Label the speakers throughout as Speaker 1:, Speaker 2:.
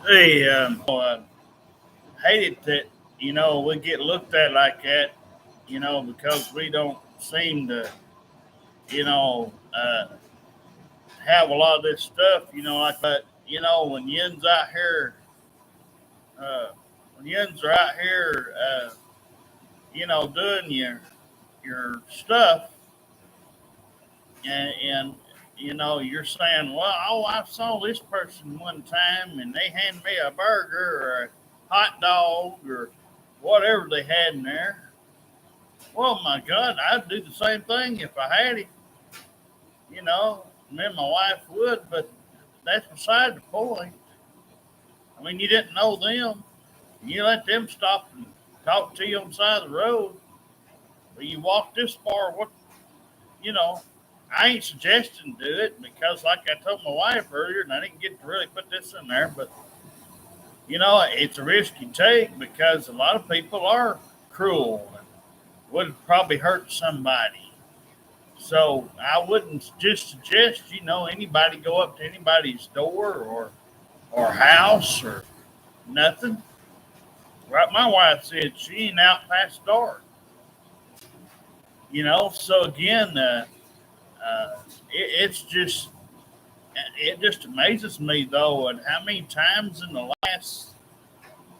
Speaker 1: Hey, hate it that we get looked at like that. Because we don't seem to you know have a lot of this stuff. Like but when yins out here, uh, when yins are out here, doing your stuff, and you're saying, well, oh, I saw this person one time and they handed me a burger or a hot dog or whatever they had in there. Well, my God, I'd do the same thing if I had it. Me and my wife would, but that's beside the point. I mean, you didn't know them. You let them stop and talk to you on the side of the road. But you walk this far, you know, I ain't suggesting do it because, like I told my wife earlier, and I didn't get to really put this in there, but it's a risk you take because a lot of people are cruel and would probably hurt somebody. So I wouldn't just suggest, anybody go up to anybody's door or house or nothing. Right? My wife said she ain't out past dark. So again, it's just it just amazes me though, and how many times in the last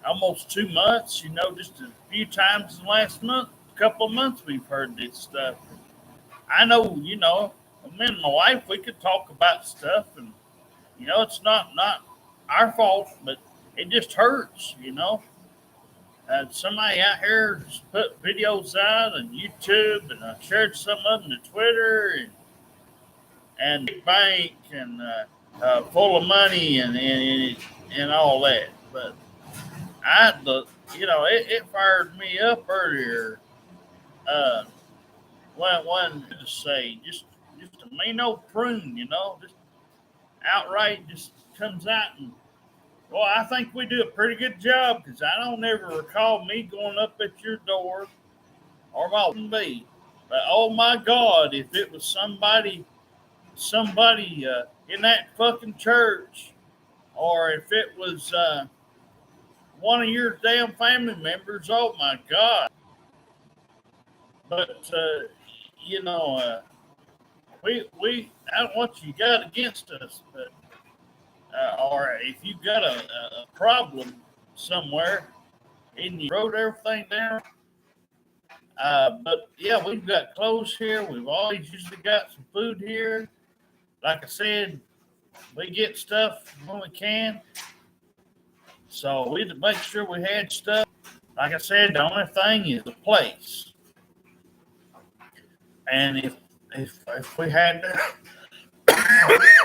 Speaker 1: almost 2 months, just a few times in the last month, couple of months, we've heard this stuff. I know, me and my wife, we could talk about stuff, and it's not our fault, but it just hurts. Somebody out here has put videos out on YouTube, and I shared some of them to Twitter, and big bank and full of money and all that. But it fired me up earlier. Uh, when to say just a mean old prune, just outright just comes out and well, I think we do a pretty good job because I don't ever recall me going up at your door or my be. But oh my God, if it was somebody in that fucking church, or if it was one of your damn family members, oh my God. But you know, we I don't know what you got against us, but or if you got a problem somewhere and you wrote everything down. But yeah, we've got clothes here. We've always usually got some food here. Like I said, we get stuff when we can. So we had to make sure we had stuff. Like I said, the only thing is the place. And if we had to,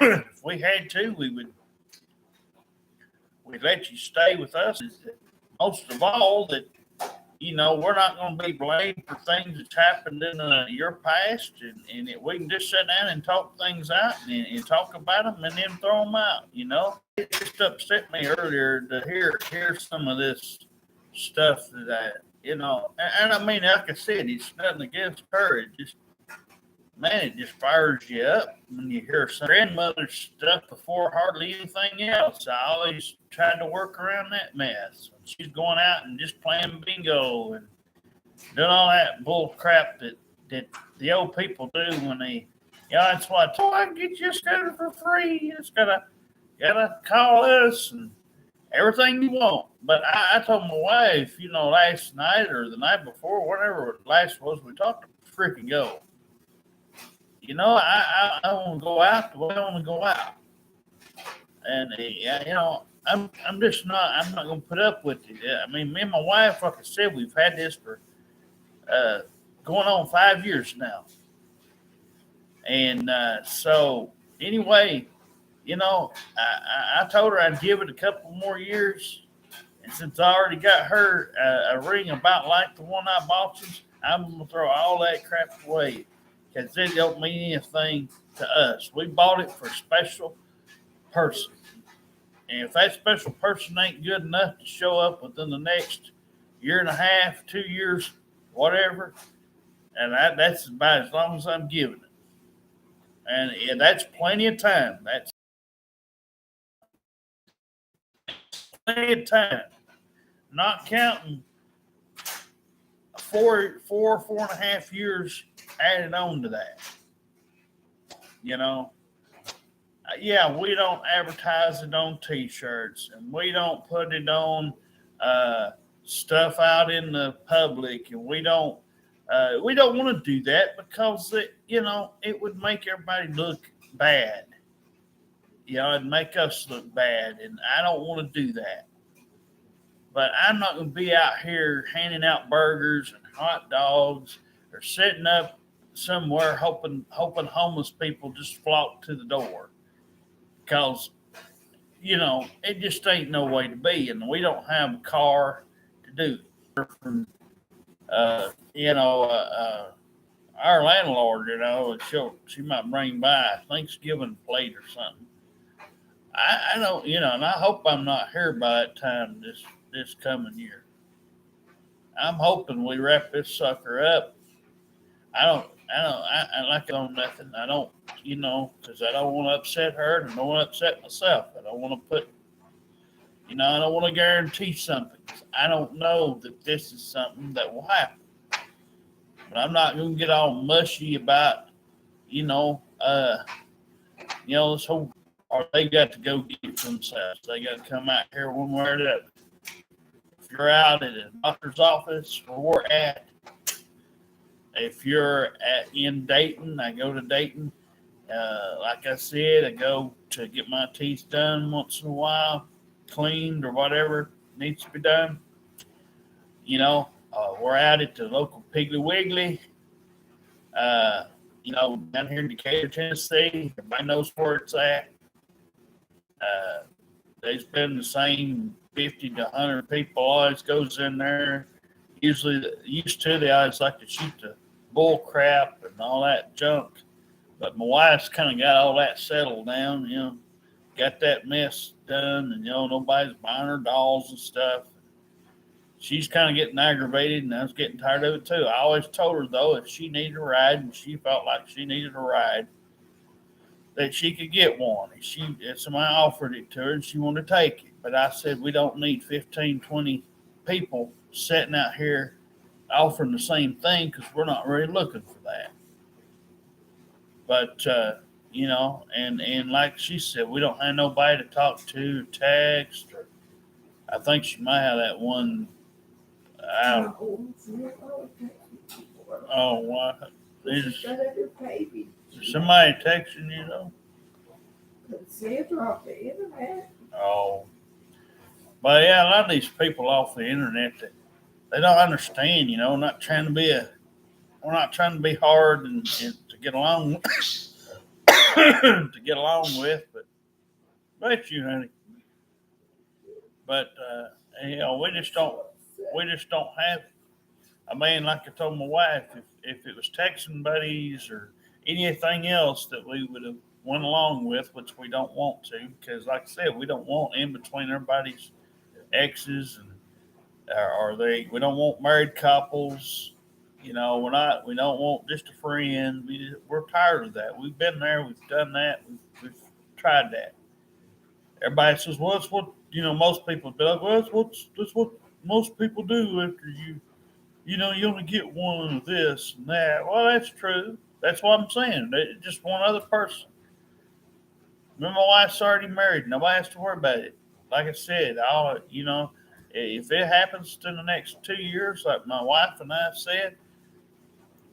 Speaker 1: if we had to, we'd let you stay with us. Most of all, that we're not going to be blamed for things that's happened in your past, and we can just sit down and talk things out and talk about them and then throw them out. It just upset me earlier to hear some of this stuff that and I mean, like I said, it's nothing against her. It just man, it just fires you up when you hear some grandmother's stuff before hardly anything else. I always tried to work around that mess. She's going out and just playing bingo and doing all that bull crap that the old people do when they, that's what, oh, I can get you a scooter for free. You just gotta call us and everything you want. But I told my wife, last night or the night before, whatever it last was, we talked to freaking go. I want to go out the way I want to go out, and I'm just not. I'm not going to put up with it. I mean, me and my wife, like I said, we've had this for uh, going on 5 years now, and so anyway, I told her I'd give it a couple more years, and since I already got her a ring about like the one I bought you, I'm going to throw all that crap away because it don't mean anything to us. We bought it for a special person. And if that special person ain't good enough to show up within the next year and a half, 2 years, whatever, and that's about as long as I'm giving it. And that's plenty of time. That's dead time, not counting four and a half years added on to that. You know, yeah, we don't advertise it on T-shirts, and we don't put it on stuff out in the public, and we don't want to do that because it would make everybody look bad. It'd make us look bad, and I don't want to do that. But I'm not going to be out here handing out burgers and hot dogs or sitting up somewhere hoping homeless people just flock to the door because it just ain't no way to be, and we don't have a car to do it. Uh, you know, uh, our landlord, she might bring by a Thanksgiving plate or something. I don't, and I hope I'm not here by that time this coming year. I'm hoping we wrap this sucker up. I like it on nothing. I don't, because I don't want to upset her and I don't want to upset myself. I don't want to I don't want to guarantee something. I don't know that this is something that will happen. But I'm not going to get all mushy about, this whole, or they got to go get it themselves. They got to come out here one way or the other. If you're out at a doctor's office where we're at, if you're in Dayton, I go to Dayton. Like I said, I go to get my teeth done once in a while, cleaned or whatever needs to be done. We're out at the local Piggly Wiggly. Down here in Decatur, Tennessee, everybody knows where it's at. They spend the same 50 to 100 people always goes in there. Usually, they always like to shoot the bull crap and all that junk. But my wife's kind of got all that settled down, got that mess done, and, nobody's buying her dolls and stuff. She's kind of getting aggravated, and I was getting tired of it too. I always told her, though, if she needed a ride and she felt like she needed a ride, that she could get one. If somebody offered it to her and she wanted to take it. But I said, we don't need 15, 20 people sitting out here offering the same thing because we're not really looking for that. But, and like she said, we don't have nobody to talk to, text, or I think she might have that one. What? Is somebody texting you, though?
Speaker 2: See it off the internet.
Speaker 1: Oh. But yeah, a lot of these people off the internet that they don't understand, we're not trying to be hard and to get along with, but bless you, honey. But we just don't have. I mean, like I told my wife, if it was texting buddies or anything else that we would have went along with, which we don't want to, because like I said, we don't want in between everybody's exes and we don't want married couples. We don't want just a friend. We're tired of that. We've been there. We've done that. We've tried that. Everybody says, well, it's what, most people be like, well, that's what most people do after you only get one of this and that. Well, that's true. That's what I'm saying. Just one other person. Remember, my wife's already married. Nobody has to worry about it. Like I said, if it happens in the next 2 years, like my wife and I said,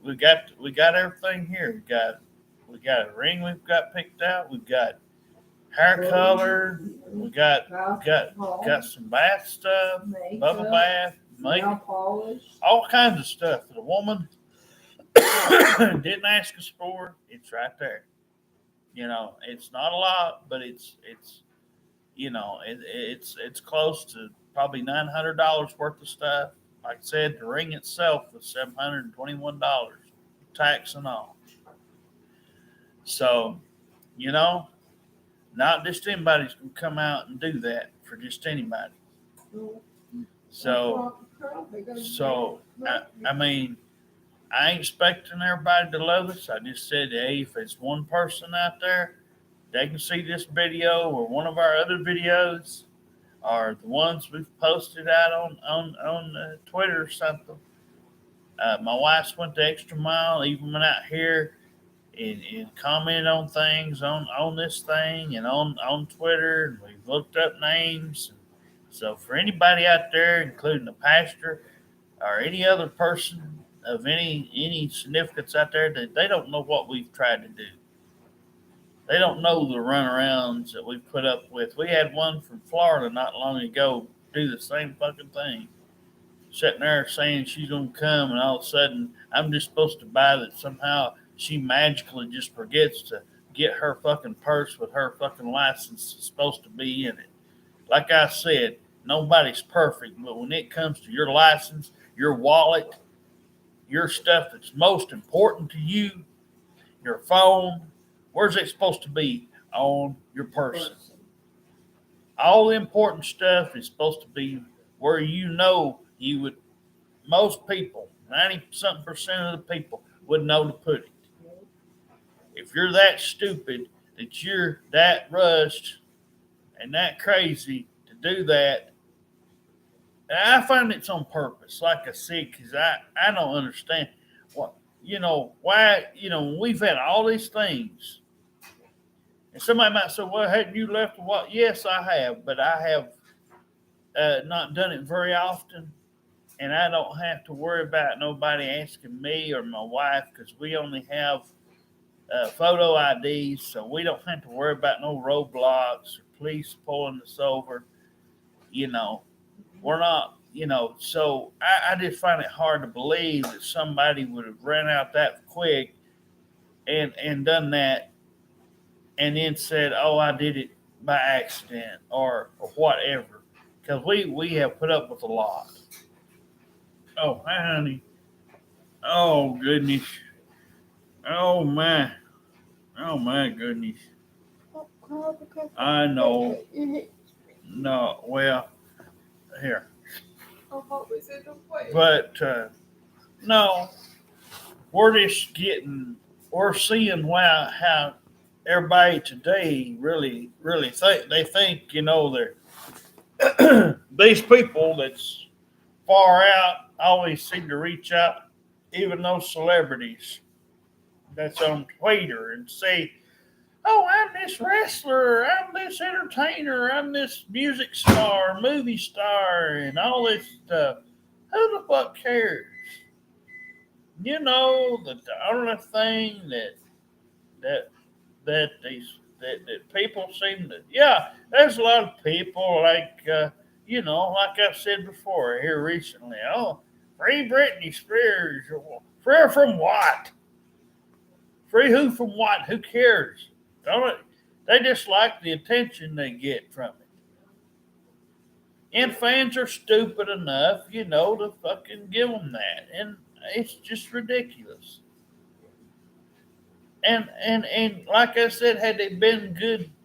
Speaker 1: we got everything here. We got a ring we've got picked out. We've got hair color. We got some bath stuff, bubble bath, makeup, all kinds of stuff that a woman didn't ask us for. It's right there. It's not a lot, but it's close to probably $900 worth of stuff. Like I said, the ring itself was $721, tax and all. So, not just anybody's gonna come out and do that for just anybody. So I mean, I ain't expecting everybody to love us. I just said, hey, if it's one person out there, they can see this video or one of our other videos, are the ones we've posted out on Twitter or something. My wife's went the extra mile, even went out here and commented on things on this thing and on Twitter, and we've looked up names. So for anybody out there, including the pastor or any other person of any significance out there, that they don't know what we've tried to do. They don't know the runarounds that we've put up with. We had one from Florida not long ago do the same fucking thing. Sitting there saying she's gonna come, and all of a sudden I'm just supposed to buy that. Somehow she magically just forgets to get her fucking purse with her fucking license supposed to be in it. Like I said, nobody's perfect, but when it comes to your license, your wallet, your stuff that's most important to you, your phone, where's it supposed to be? On your person. All the important stuff is supposed to be where you know you would, most people, 90-something% of the people would know to put it. If you're that stupid that you're that rushed and that crazy to do that, I find it's on purpose, like I said, because I don't understand what, why, we've had all these things. And somebody might say, well, hadn't you left what? Yes, I have, but I have not done it very often. And I don't have to worry about nobody asking me or my wife, because we only have photo IDs, so we don't have to worry about no roadblocks or police pulling us over. We're not, so I just find it hard to believe that somebody would have ran out that quick and done that and then said, oh, I did it by accident or whatever. Because we have put up with a lot. Oh, honey. Oh, goodness. Oh, my. Oh, my goodness. I know. No, well, here. But, no, we're seeing how everybody today really think. They think, they're, these people that's far out always seem to reach out, even those celebrities that's on Twitter, and say, oh, I'm this wrestler, I'm this entertainer, I'm this music star, movie star, and all this stuff. Who the fuck cares? The only thing that people seem to, there's a lot of people like like I've said before here recently. Oh, free Britney Spears. Free from what? Free who from what? Who cares? They just like the attention they get from it. And fans are stupid enough, to fucking give them that. And it's just ridiculous. And like I said, had they been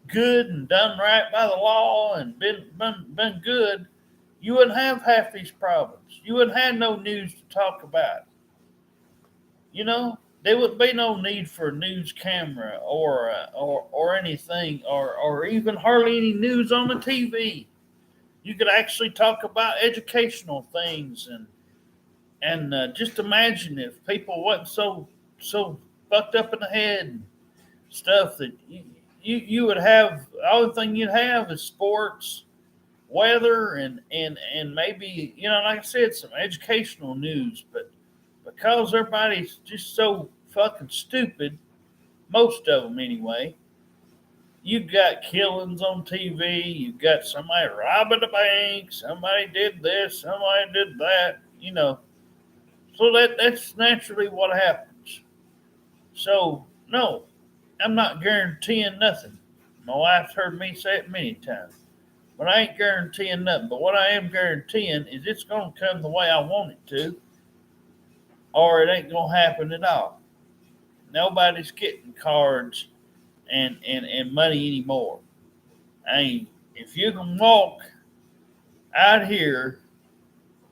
Speaker 1: good and done right by the law and been good, you wouldn't have half these problems. You wouldn't have no news to talk about. There would be no need for a news camera or anything, or even hardly any news on the TV. You could actually talk about educational things and just imagine if people wasn't so fucked up in the head and stuff that you would have. The only thing you'd have is sports, weather, and maybe like I said, some educational news, but. Because everybody's just so fucking stupid, most of them anyway, you've got killings on TV, you've got somebody robbing a bank, somebody did this, somebody did that, So that's naturally what happens. So, no, I'm not guaranteeing nothing. My wife's heard me say it many times. But I ain't guaranteeing nothing. But what I am guaranteeing is it's going to come the way I want it to, or it ain't going to happen at all. Nobody's getting cards and money anymore. I mean, if you can walk out here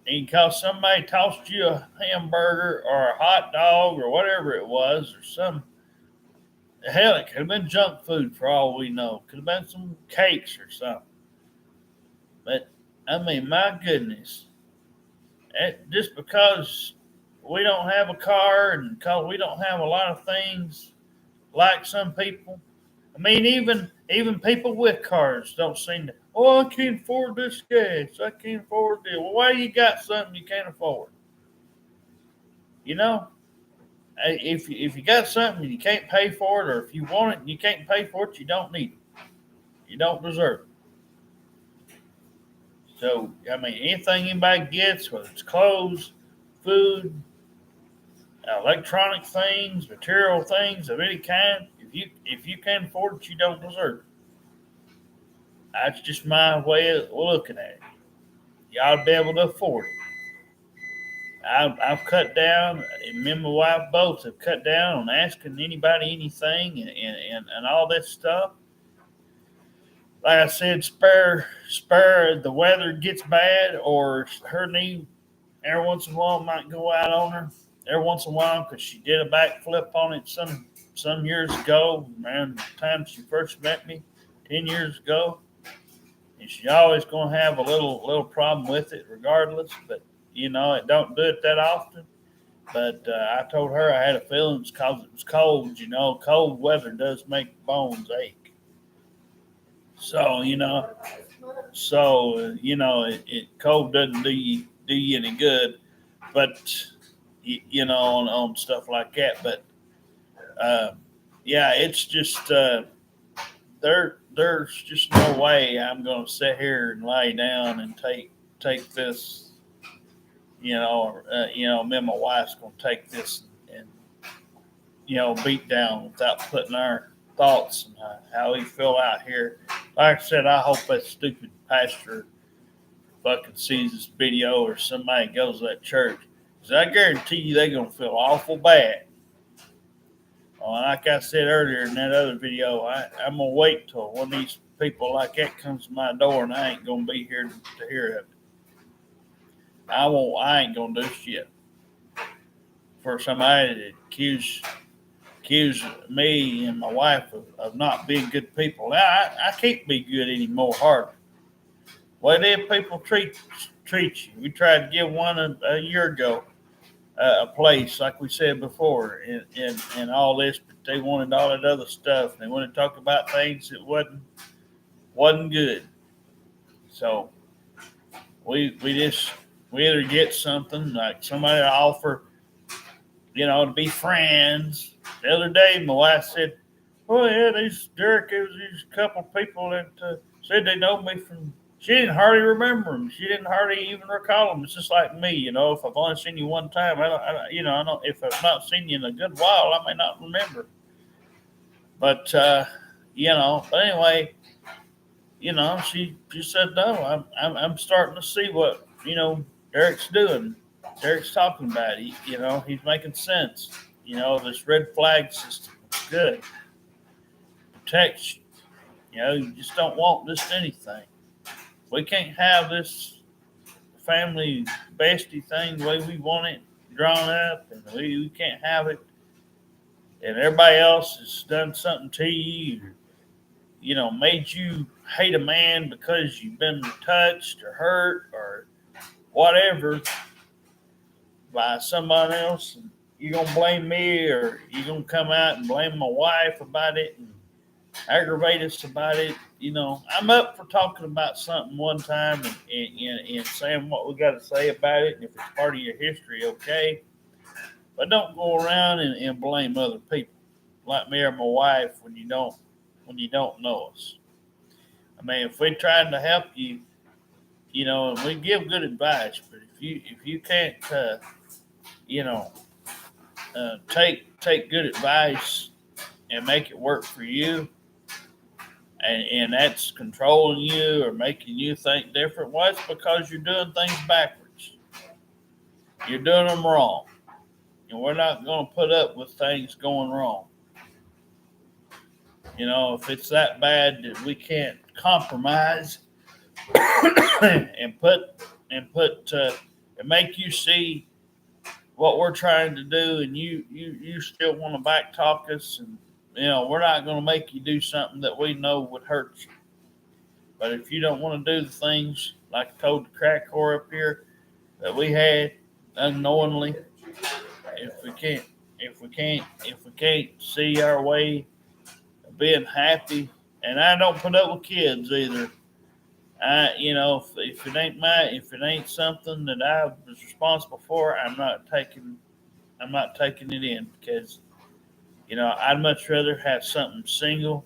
Speaker 1: and because somebody tossed you a hamburger or a hot dog or whatever it was, or some, hell, it could have been junk food for all we know. Could have been some cakes or something. But I mean, my goodness, just because we don't have a car and because we don't have a lot of things like some people. I mean, even people with cars don't seem to. Oh, I can't afford this gas. I can't afford this. Well, why you got something you can't afford? You know, if you got something and you can't pay for it, or if you want it and you can't pay for it, you don't need it. You don't deserve it. So I mean, anything anybody gets, whether it's clothes, food, electronic things, material things of any kind, if you can't afford it, you don't deserve it. That's just my way of looking at it. You ought to be able to afford it. I've cut down, and me and my wife both have cut down on asking anybody anything and all that stuff. Like I said, spare the weather gets bad or her knee every once in a while might go out on her every once in a while because she did a backflip on it some years ago, around the time she first met me, 10 years ago. And she always gonna have a little problem with it, regardless. But it don't do it that often. But I told her I had a feeling it's because it was cold. Cold weather does make bones ache. So it cold doesn't do you any good. But on stuff like that. But yeah, it's just there's just no way I'm going to sit here and lay down and take this. Me and my wife's going to take this and beat down without putting our thoughts and how we feel out here. Like I said, I hope that stupid pastor fucking sees this video or somebody goes to that church. Because I guarantee you they're going to feel awful bad. Like I said earlier in that other video, I'm going to wait till one of these people like that comes to my door and I ain't going to be here to hear of it. I ain't going to do shit for somebody to accuse me and my wife of not being good people. I can't be good anymore, hardly. Way them people treat you. We tried to give one a year ago a place, like we said before, and all this, but they wanted all that other stuff. They wanted to talk about things that wasn't good. So we either get something like somebody to offer, to be friends. The other day, my wife said, "Oh yeah, Derek, it was these couple people that said they know me from." She didn't hardly remember them. She didn't hardly even recall them. It's just like me, if I've only seen you one time, I don't. If I've not seen you in a good while, I may not remember. But But anyway, she said no. I'm starting to see what Derek's doing. Derek's talking about it. He's making sense. This red flag system is good. Protects you. You just don't want just anything. We can't have this family bestie thing the way we want it drawn up, and we can't have it. And everybody else has done something to you, made you hate a man because you've been touched or hurt or whatever by somebody else. And you're going to blame me, or you're going to come out and blame my wife about it and aggravate us about it. I'm up for talking about something one time and saying what we got to say about it. And if it's part of your history, okay. But don't go around and blame other people like me or my wife when you don't know us. I mean, if we're trying to help you, and we give good advice, but if you can't, take good advice and make it work for you, and that's controlling you or making you think different, well, it's because you're doing things backwards. You're doing them wrong. And we're not going to put up with things going wrong. If it's that bad that we can't compromise and make you see what we're trying to do, and you still want to back talk us, and we're not going to make you do something that we know would hurt you. But if you don't want to do the things like I told the crack whore up here that we had unknowingly, if we can't see our way of being happy, and I don't put up with kids either. If it ain't something that I was responsible for, I'm not taking it in because I'd much rather have something single,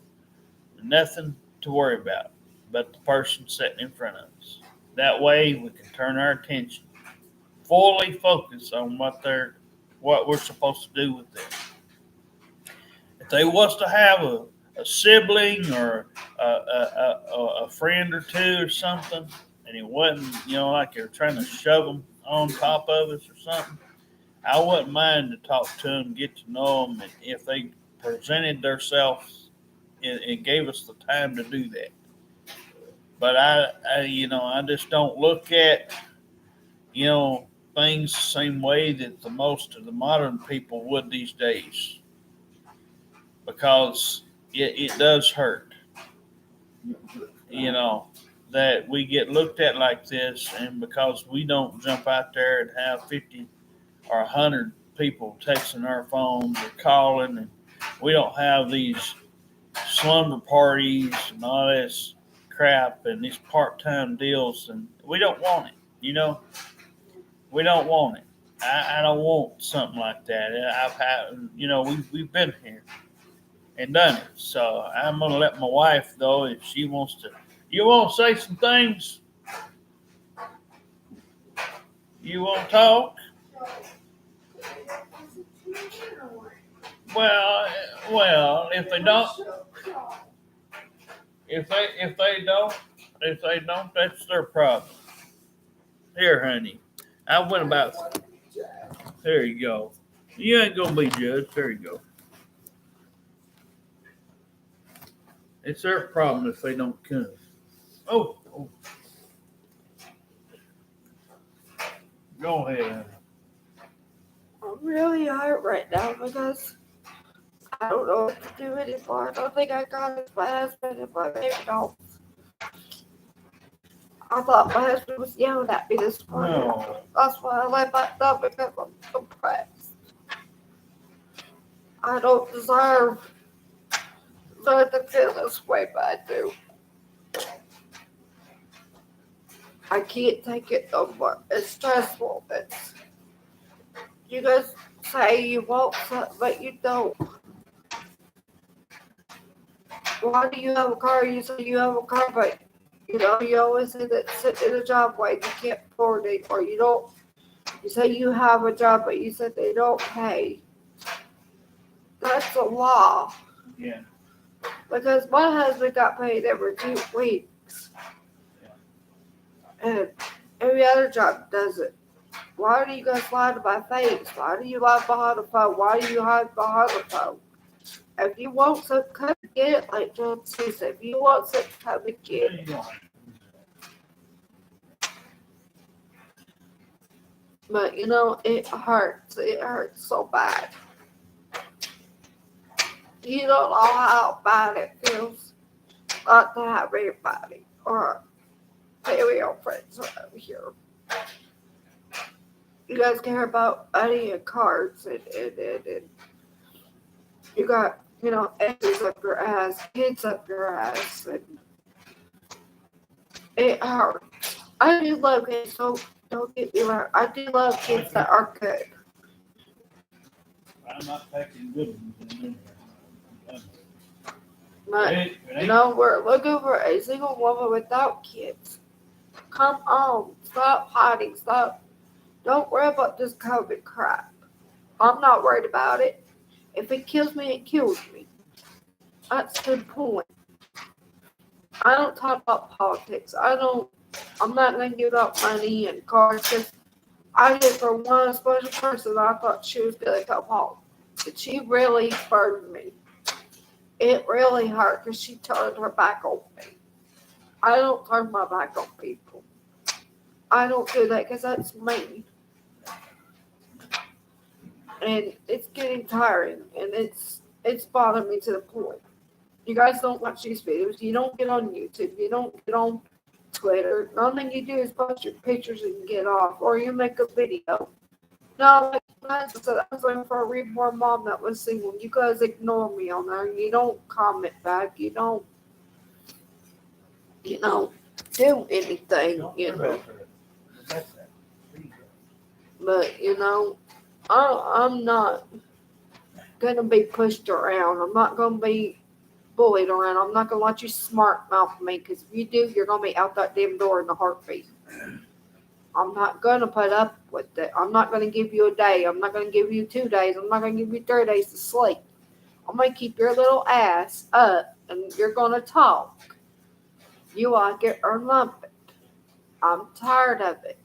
Speaker 1: nothing to worry about, but the person sitting in front of us. That way, we can turn our attention, fully focus on what we're supposed to do with them. If they was to have a sibling or a friend or two or something, and it wasn't, like they were trying to shove them on top of us or something, I wouldn't mind to talk to them, get to know them, and if they presented themselves and gave us the time to do that. But I just don't look at, things the same way that the most of the modern people would these days, because it does hurt, that we get looked at like this, and because we don't jump out there and have 50 or 100 people texting our phones or calling, and we don't have these slumber parties and all this crap and these part-time deals, and we don't want it. We don't want it. I don't want something like that. I've had, we've been here and done it. So I'm gonna let my wife, though, if she wants to. You want to say some things? You want to talk? Well, if they don't, if they don't, that's their problem. Here, honey, I went about. There you go. You ain't gonna be judged. There you go. It's their problem if they don't come. Oh. Go ahead.
Speaker 3: I'm really hurt right now because I don't know what to do anymore. I don't think I got it. My husband and my baby dolls. I thought my husband was yelling at me this morning.
Speaker 1: No.
Speaker 3: That's why I let my thumb because I'm depressed. I don't deserve to feel this way, but I do. I can't take it no more. It's stressful. You guys say you want something, but you don't. Why do you have a car? You say you have a car, but you always say that sitting in a job where you can't afford it, or you don't. You say you have a job, but you said they don't pay. That's a law.
Speaker 1: Yeah.
Speaker 3: Because my husband got paid every 2 weeks. And every other job does it. Why do you guys lie to my face? Why do you lie behind the phone? Why do you hide behind the phone? If you want some, come get it, like John says. If you want some, come and get it. But it hurts. It hurts so bad. You don't know how bad it feels not to have anybody or female friends around here. You guys care about money and cards and you got, exes up your ass, kids up your ass, and it hurts. I do love kids, so don't get me wrong. I do love kids that are good.
Speaker 1: I'm not packing good ones.
Speaker 3: But, we're looking for a single woman without kids. Come on. Stop hiding. Stop. Don't worry about this COVID crap. I'm not worried about it. If it kills me, it kills me. That's the point. I don't talk about politics. I'm not going to give out money and cards because I did for one special person. I thought she was going to come home. But she really burned me. It really hurt because she turned her back on me. I don't turn my back on people. I don't do that because that's mean. And it's getting tiring, and it's bothering me to the point. You guys don't watch these videos. You don't get on YouTube. You don't get on Twitter. The only thing you do is post your pictures and get off, or you make a video. No, like I said, I was looking for a reborn mom that was single. You guys ignore me on there. You don't comment back. You don't, do anything, But, I'm not going to be pushed around. I'm not going to be bullied around. I'm not going to let you smart mouth me, because if you do, you're going to be out that damn door in a heartbeat. I'm not going to put up with it. I'm not going to give you a day. I'm not going to give you 2 days. I'm not going to give you 3 days to sleep. I'm going to keep your little ass up, and you're going to talk. You like it or lump it. I'm tired of it.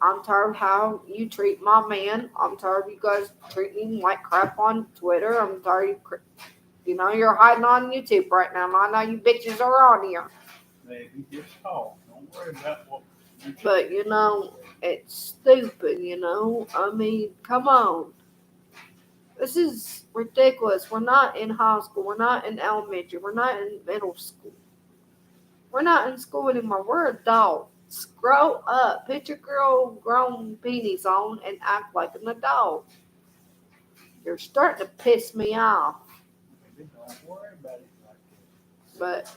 Speaker 3: I'm tired of how you treat my man. I'm tired of you guys treating him like crap on Twitter. I'm tired of you're hiding on YouTube right now. I know you bitches are on here.
Speaker 1: Baby, just talk. Don't worry about what.
Speaker 3: But, it's stupid, I mean, come on. This is ridiculous. We're not in high school. We're not in elementary. We're not in middle school. We're not in school anymore. We're adults. Grow up. Put your grown peonies on and act like an adult. You're starting to piss me off.
Speaker 1: Baby, don't worry about it like that.
Speaker 3: But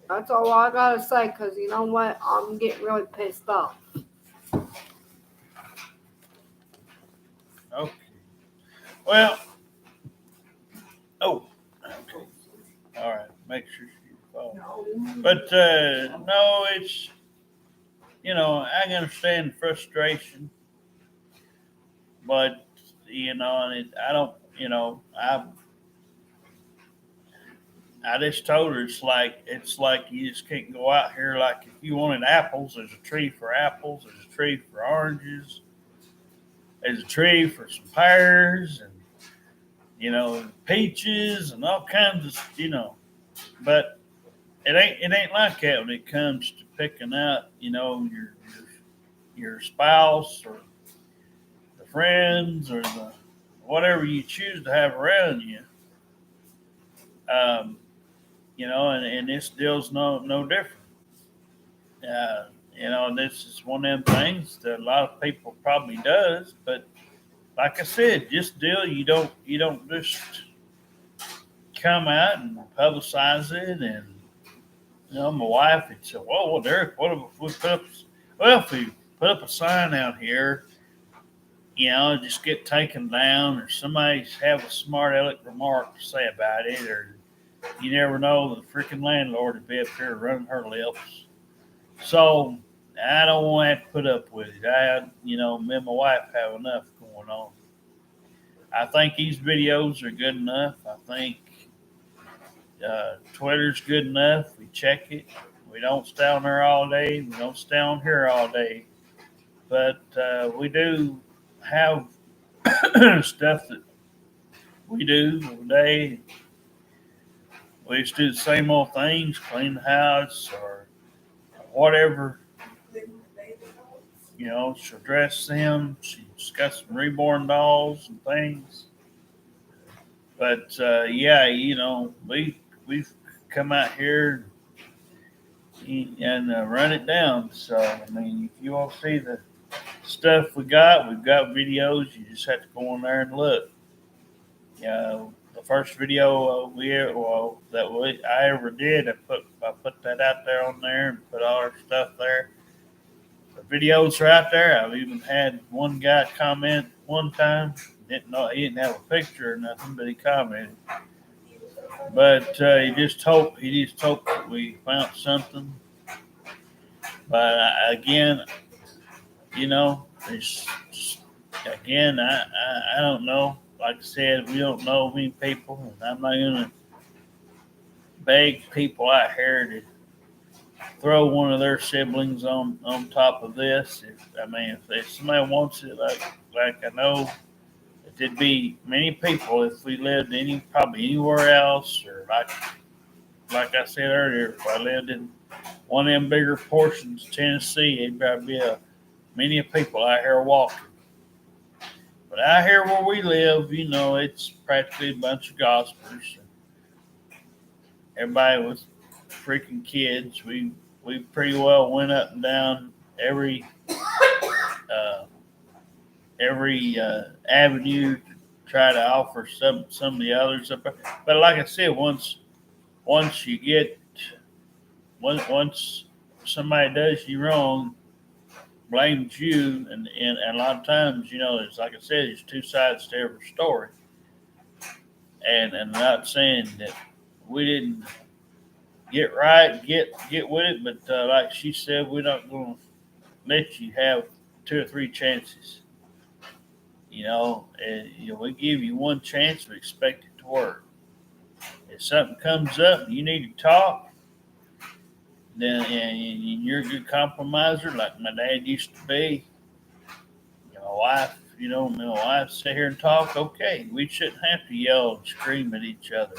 Speaker 3: that's all I gotta say, because you know what? I'm getting really pissed off.
Speaker 1: Okay. Well. Oh. Okay. All right. Make sure she falls. But no, it's I can understand frustration, but and I don't. I just told her it's like you just can't go out here. Like if you wanted apples, there's a tree for apples. There's a tree for oranges. There's a tree for some pears and peaches and all kinds of But it ain't like that when it comes to picking out your spouse or the friends or the whatever you choose to have around you. And this deal's no different. This is one of them things that a lot of people probably does, but like I said, this deal you don't just come out and publicize it. And my wife had said, "Well, Derek, what if we put up a sign out here, just get taken down, or somebody have a smart aleck remark to say about it, or you never know, the freaking landlord would be up here running her lips." So I don't want to have to put up with it. Me and my wife have enough going on. I think these videos are good enough. I think Twitter's good enough. We check it. We don't stay on there all day. We don't stay on here all day. But we do have stuff that we do every day. We just do the same old things, clean the house or whatever. She'll dress them. She's got some reborn dolls and things. But we've come out here and run it down. So I mean, if you want to see the stuff we've got videos. You just have to go on there and look. The first video I ever did, I put that out there on there and put all our stuff there. The videos are out there. I've even had one guy comment one time. Didn't know he didn't have a picture or nothing, but he commented. But he just hoped that we found something. But again, it's again I don't know. Like I said, we don't know many people, and I'm not gonna beg people out here to throw one of their siblings on top of this. If somebody wants it, like I know that there'd be many people if we lived probably anywhere else, or like I said earlier, if I lived in one of them bigger portions of Tennessee, it'd probably be many people out here walking. But out here where we live, it's practically a bunch of gospelers. everybody was freaking kids. We pretty well went up and down uh, every avenue to try to offer some of the others up there. But like I said, once you get once somebody does you wrong, blames you, and a lot of times, there's, like I said, there's two sides to every story. And I'm not saying that we didn't get right, get with it, but like she said, we're not going to let you have two or three chances. And we give you one chance, we expect it to work. If something comes up and you need to talk, then and you're a good compromiser, like my dad used to be. My wife sit here and talk. Okay, we shouldn't have to yell and scream at each other.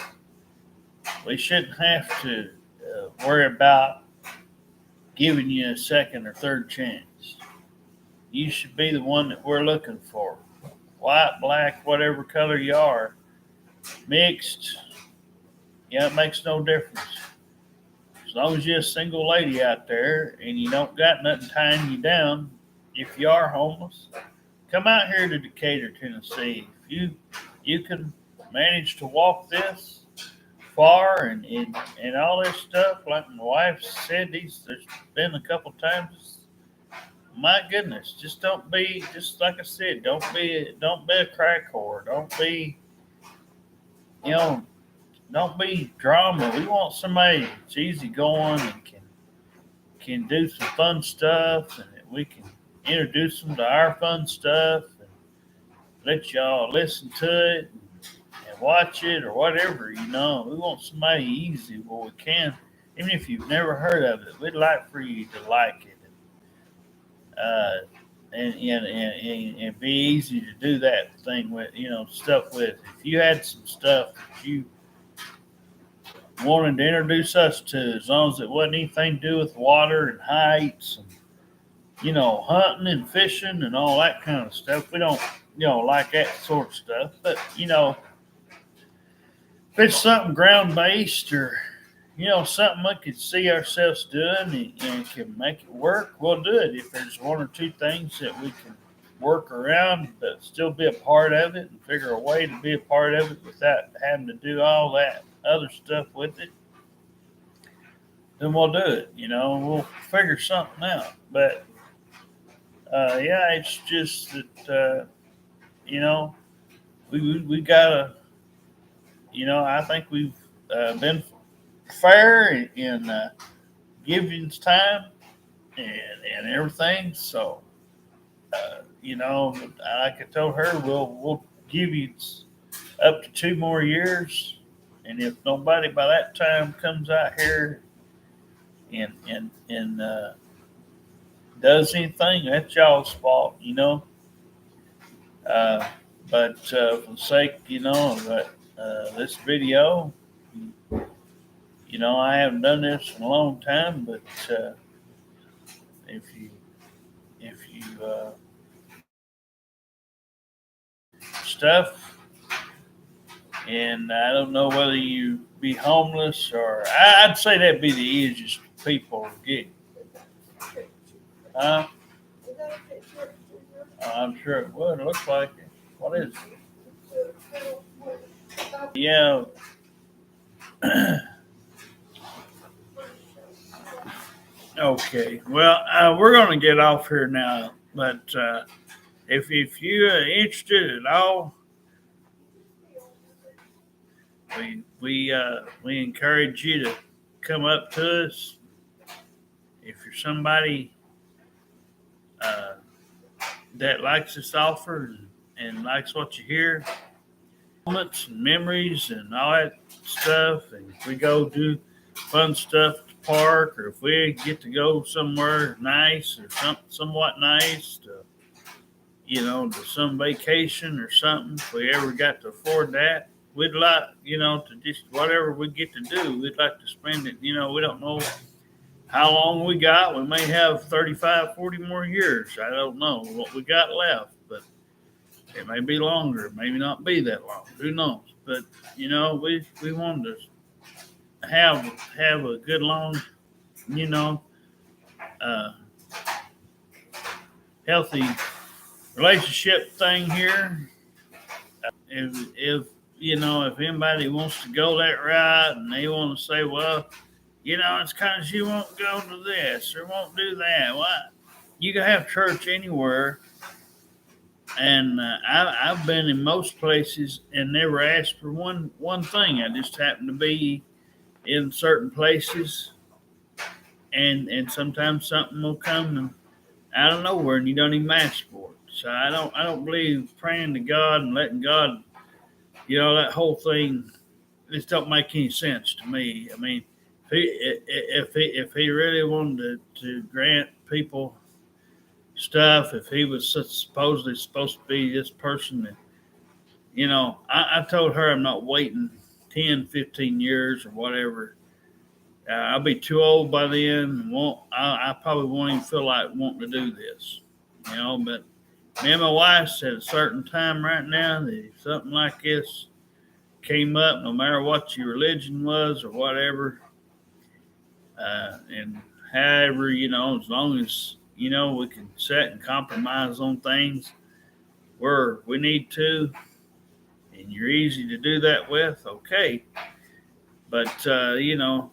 Speaker 1: We shouldn't have to worry about giving you a second or third chance. You should be the one that we're looking for. White, black, whatever color you are, mixed, it makes no difference. As long as you're a single lady out there and you don't got nothing tying you down, if you are homeless, come out here to Decatur, Tennessee. If you can manage to walk this far and all this stuff, like my wife said, there's been a couple times. My goodness, just like I said, don't be a crack whore. Don't be drama. We want somebody that's easy going and can do some fun stuff, and that we can introduce them to our fun stuff and let y'all listen to it and watch it or whatever. We want somebody easy where we can, even if you've never heard of it. We'd like for you to like it, and be easy to do that thing with, stuff with. If you had some stuff that you wanted to introduce us to, as long as it wasn't anything to do with water and heights and hunting and fishing and all that kind of stuff. We don't like that sort of stuff. But if it's something ground based or something we could see ourselves doing and can make it work, we'll do it. If there's one or two things that we can work around but still be a part of it and figure a way to be a part of it without having to do all that other stuff with it, then we'll do it. We'll figure something out. But it's just that we gotta. I think we've been fair in giving time and everything. So like I told her, we'll give you up to 2 more years, and if nobody by that time comes out here and does anything, that's y'all's fault. But for the sake, of this video, I haven't done this in a long time, but if you stuff, and I don't know whether you be homeless or I'd say that'd be the easiest people to get. I'm sure it would. It looks like it. What is it? Yeah. Okay. Well, we're going to get off here now. But if you're interested at all, we encourage you to come up to us. If you're somebody that likes this offer and likes what you hear, moments and memories and all that stuff, and if we go do fun stuff at the park, or if we get to go somewhere nice or somewhat nice to some vacation or something, if we ever got to afford that, we'd like, to just whatever we get to do, we'd like to spend it. We don't know how long we got. We may have 35, 40 more years. I don't know what we got left, but it may be longer. It may not be that long. Who knows? But, we wanted to have a good long, you know, uh, healthy relationship thing here. If you know, if anybody wants to go that route and they want to say, well, you know, it's because you won't go to this or won't do that. Well, you can have church anywhere, and I've been in most places and never asked for one thing. I just happen to be in certain places, and sometimes something will come and out of nowhere, and you don't even ask for it. So I don't believe praying to God and letting God, you know, that whole thing just don't make any sense to me. I mean, if he really wanted to grant people stuff, if he was supposedly supposed to be this person, that, you know, I told her I'm not waiting 10, 15 years or whatever. I'll be too old by then. And I probably won't even feel like wanting to do this, you know. But me and my wife said at a certain time right now that if something like this came up, no matter what your religion was or whatever, and however, you know, as long as, you know, we can set and compromise on things where we need to, and you're easy to do that with, okay. But, you know,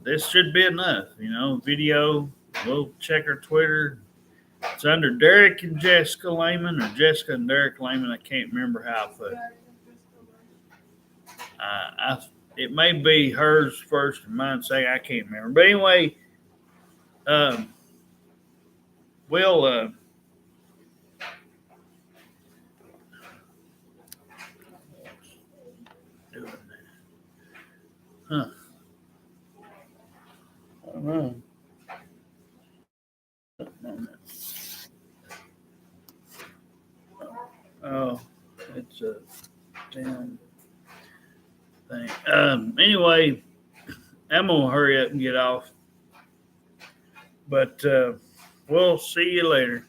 Speaker 1: this should be enough, you know, video. We'll check our Twitter. It's under Derek and Jessica Lehman, or Jessica and Derek Lehman. I can't remember how I put it. It may be hers first and mine second. I can't remember. But anyway, we'll doing that. Huh. I don't know. Oh, it's a damn thing. Anyway, I'm gonna hurry up and get off. But we'll see you later.